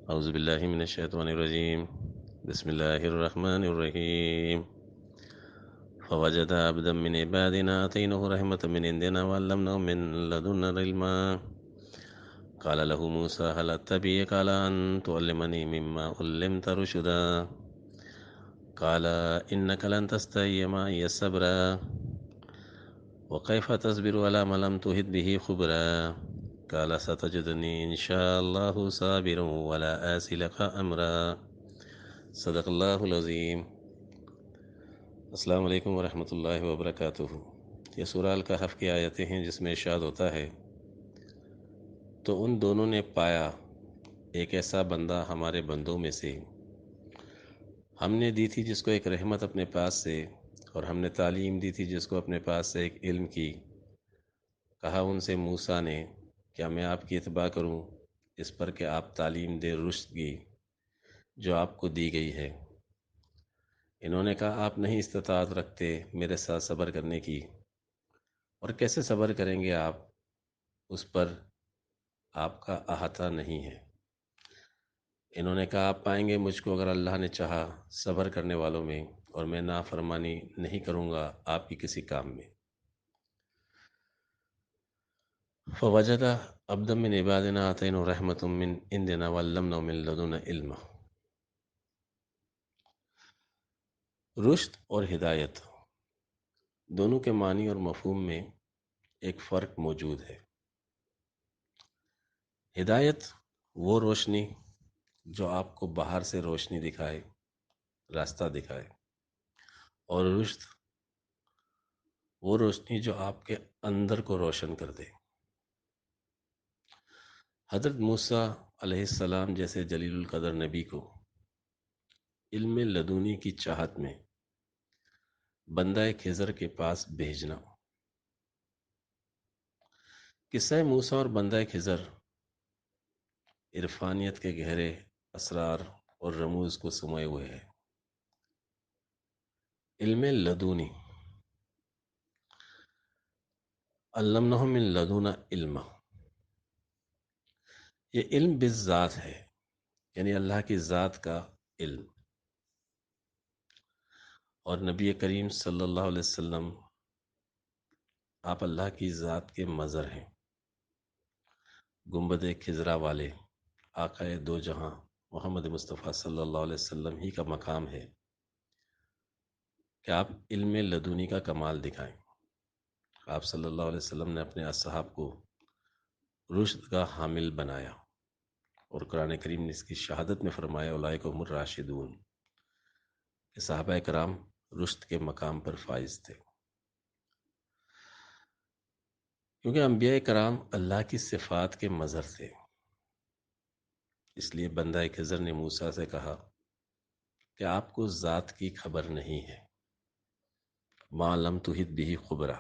اعوذ باللہ من الشیطان الرجیم بسم اللہ الرحمن الرحیم فوجد عبدا من عبادنا آتيناه رحمة من عندنا وعلمناه من لدنا علما قال له موسى هل أتبعك على أن تعلمني مما علمت رشدا قال إنك لن تستطيع معي صبرا وكيف تصبر على ما لم تحط به خبرا قال ستجدني إن شاء الله صابرا ولا آسي لك أمرا صدق اللہ العظیم۔ السلام علیکم ورحمۃ اللہ وبرکاتہ۔ یہ سورہ الکہف کی آیتیں ہیں جس میں ارشاد ہوتا ہے، تو ان دونوں نے پایا ایک ایسا بندہ ہمارے بندوں میں سے، ہم نے دی تھی جس کو ایک رحمت اپنے پاس سے، اور ہم نے تعلیم دی تھی جس کو اپنے پاس سے ایک علم کی۔ کہا ان سے موسیٰ نے، کیا میں آپ کی اتباع کروں اس پر کہ آپ تعلیم دے رشد کی جو آپ کو دی گئی ہے؟ انہوں نے کہا آپ نہیں استطاعت رکھتے میرے ساتھ صبر کرنے کی، اور کیسے صبر کریں گے آپ اس پر آپ کا احاطہ نہیں ہے۔ انہوں نے کہا آپ پائیں گے مجھ کو اگر اللہ نے چاہا صبر کرنے والوں میں، اور میں نافرمانی نہیں کروں گا آپ کی کسی کام میں۔ فوجد عبدا من عبادنا آتيناه رحمة من عندنا وعلمناه من لدنا علما۔ رشد اور ہدایت دونوں کے معنی اور مفہوم میں ایک فرق موجود ہے۔ ہدایت وہ روشنی جو آپ کو باہر سے روشنی دکھائے، راستہ دکھائے، اور رشد وہ روشنی جو آپ کے اندر کو روشن کر دے۔ حضرت موسیٰ علیہ السلام جیسے جلیل القدر نبی کو علم لدنی کی چاہت میں بندہ خضر کے پاس بھیجنا۔ قصہ موسیٰ اور بندہ خضر عرفانیت کے گہرے اسرار اور رموز کو سموئے ہوئے ہے۔ علم لدنی، علمنہ من لدنا علما، یہ علم بالذات ہے، یعنی اللہ کی ذات کا علم۔ اور نبی کریم صلی اللہ علیہ وسلم آپ اللہ کی ذات کے مظہر ہیں، گنبد خضرا والے آقا دو جہاں محمد مصطفیٰ صلی اللہ علیہ وسلم ہی کا مقام ہے کہ آپ علم لدنی کا کمال دکھائیں۔ آپ صلی اللہ علیہ وسلم نے اپنے اصحاب کو رشد کا حامل بنایا، اور قرآن کریم نے اس کی شہادت میں فرمایا اولئک هم الراشدون، کہ صحابہ کرام رشد کے مقام پر فائز تھے، کیونکہ انبیاء کرام اللہ کی صفات کے مظہر تھے۔ اس لیے بندہ خضر نے موسیٰ سے کہا کہ آپ کو ذات کی خبر نہیں ہے، ما لم تحط به خبرا،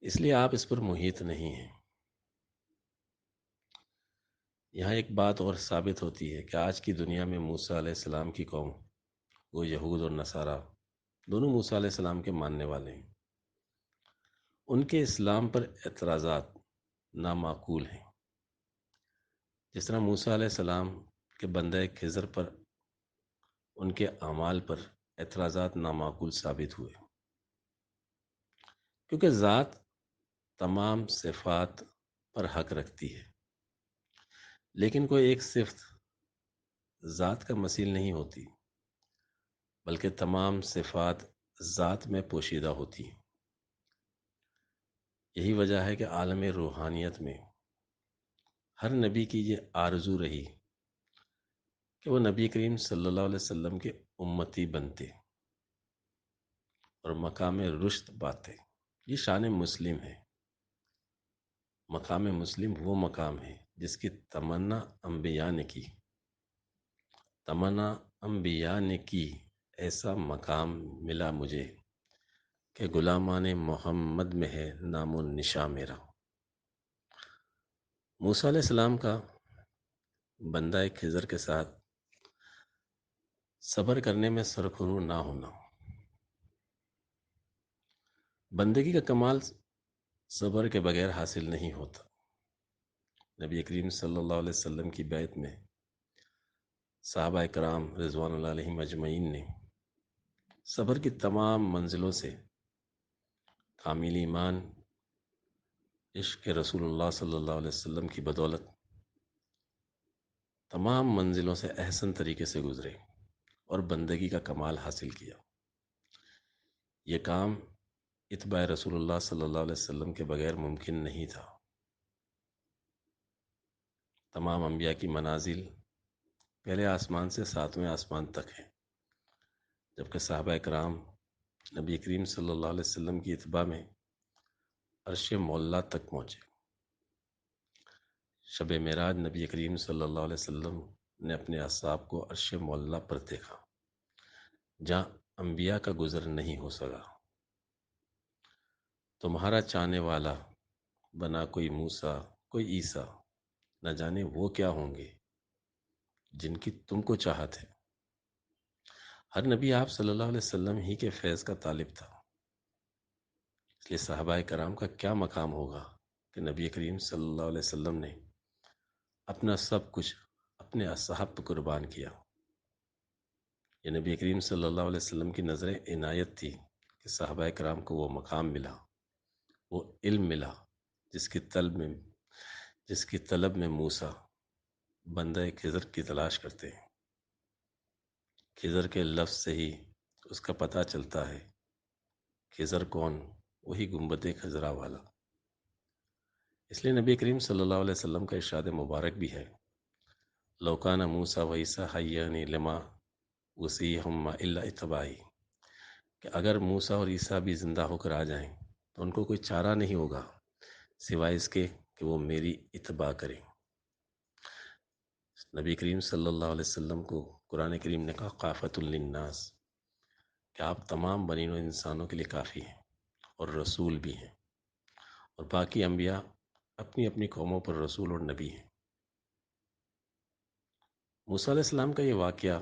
اس لیے آپ اس پر محیط نہیں ہیں۔ یہاں ایک بات اور ثابت ہوتی ہے کہ آج کی دنیا میں موسیٰ علیہ السلام کی قوم، وہ یہود اور نصارہ دونوں موسیٰ علیہ السلام کے ماننے والے ہیں، ان کے اسلام پر اعتراضات نامعقول ہیں۔ جس طرح موسیٰ علیہ السلام کے بندہ خضر پر ان کے اعمال پر اعتراضات نامعقول ثابت ہوئے، کیونکہ ذات تمام صفات پر حق رکھتی ہے، لیکن کوئی ایک صفت ذات کا مثیل نہیں ہوتی، بلکہ تمام صفات ذات میں پوشیدہ ہوتی ہیں۔ یہی وجہ ہے کہ عالم روحانیت میں ہر نبی کی یہ آرزو رہی کہ وہ نبی کریم صلی اللہ علیہ وسلم کے امتی بنتے اور مقام رشد پاتے۔ یہ شان مسلم ہے۔ مقام مسلم وہ مقام ہے جس کی تمنا انبیاء نے کی، تمنا انبیاء نے کی، ایسا مقام ملا مجھے کہ غلامان محمد میں ہے نام و نشاں میرا۔ موسیٰ علیہ السلام کا بندہ خضر کے ساتھ صبر کرنے میں سرخرو نہ ہونا، بندگی کا کمال صبر کے بغیر حاصل نہیں ہوتا۔ نبی کریم صلی اللہ علیہ وسلم کی بیعت میں صحابہ کرام رضوان اللہ علیہم اجمعین نے صبر کی تمام منزلوں سے کامل ایمان، عشق رسول اللہ صلی اللہ علیہ وسلم کی بدولت تمام منزلوں سے احسن طریقے سے گزرے اور بندگی کا کمال حاصل کیا۔ یہ کام اتباع رسول اللہ صلی اللہ علیہ وسلم کے بغیر ممکن نہیں تھا۔ تمام انبیاء کی منازل پہلے آسمان سے ساتویں آسمان تک ہیں، جبکہ صحابہ کرام نبی کریم صلی اللہ علیہ وسلم کی اتباع میں عرش معلیٰ تک پہنچے۔ شب معراج نبی کریم صلی اللہ علیہ وسلم نے اپنے اصحاب کو عرش معلیٰ پر دیکھا، جہاں انبیاء کا گزر نہیں ہو سکا۔ تمہارا چاہنے والا بنا کوئی موسیٰ، کوئی عیسیٰ، نہ جانے وہ کیا ہوں گے جن کی تم کو چاہت ہے۔ ہر نبی آپ صلی اللہ علیہ وسلم ہی کے فیض کا طالب تھا، اس لیے صحابہ کرام کا کیا مقام ہوگا کہ نبی کریم صلی اللہ علیہ وسلم نے اپنا سب کچھ اپنے اصحاب پر قربان کیا۔ یہ نبی کریم صلی اللہ علیہ وسلم کی نظر عنایت تھی کہ صحابہ کرام کو وہ مقام ملا، وہ علم ملا جس کی طلب میں موسیٰ بندہ خضر کی تلاش کرتے ہیں۔ خضر کے لفظ سے ہی اس کا پتہ چلتا ہے خضر کون، وہی گنبد خضرا والا۔ اس لیے نبی کریم صلی اللہ علیہ وسلم کا ارشاد مبارک بھی ہے، لو کان موسیٰ و عیسیٰ حیین لما وصیہما الا اتباعی، کہ اگر موسیٰ اور عیسیٰ بھی زندہ ہو کر آ جائیں تو ان کو کوئی چارہ نہیں ہوگا سوائے اس کے کہ وہ میری اتباع کریں۔ نبی کریم صلی اللہ علیہ وسلم کو قرآن کریم نے کہا کافۃ للناس، کہ آپ تمام بنی نوع انسانوں کے لیے کافی ہیں اور رسول بھی ہیں، اور باقی انبیاء اپنی اپنی قوموں پر رسول اور نبی ہیں۔ موسیٰ علیہ السلام کا یہ واقعہ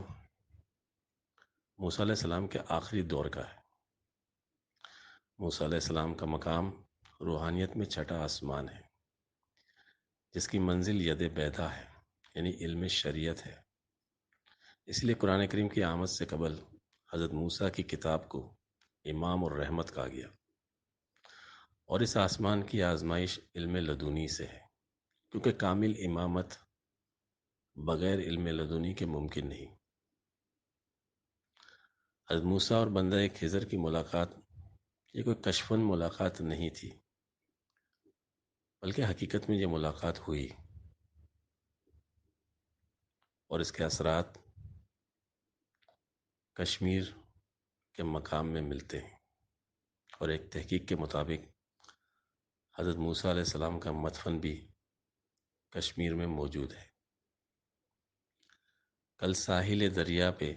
موسیٰ علیہ السلام کے آخری دور کا ہے۔ موسیٰ علیہ السلام کا مقام روحانیت میں چھٹا آسمان ہے، جس کی منزل ید بیضا ہے، یعنی علم شریعت ہے۔ اس لیے قرآن کریم کی آمد سے قبل حضرت موسیٰ کی کتاب کو امام اور رحمت کہا گیا، اور اس آسمان کی آزمائش علم لدنی سے ہے، کیونکہ کامل امامت بغیر علم لدنی کے ممکن نہیں۔ حضرت موسیٰ اور بندہ خضر کی ملاقات یہ کوئی کشفن ملاقات نہیں تھی، بلکہ حقیقت میں یہ ملاقات ہوئی، اور اس کے اثرات کشمیر کے مقام میں ملتے ہیں، اور ایک تحقیق کے مطابق حضرت موسیٰ علیہ السلام کا مدفن بھی کشمیر میں موجود ہے۔ کل ساحل دریا پہ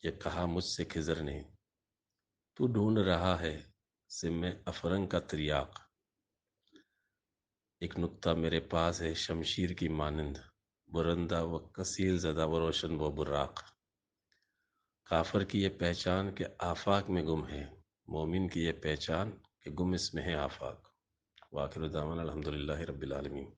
یہ کہا مجھ سے خضر نے، تو ڈھونڈ رہا ہے سم افرنگ کا تریاق، ایک نقطہ میرے پاس ہے شمشیر کی مانند، برندہ و کثیر زدہ و روشن و براق۔ کافر کی یہ پہچان کہ آفاق میں گم ہے، مومن کی یہ پہچان کہ گم اس میں ہے آفاق۔ وآخر دعوانا الحمدللہ رب العالمین۔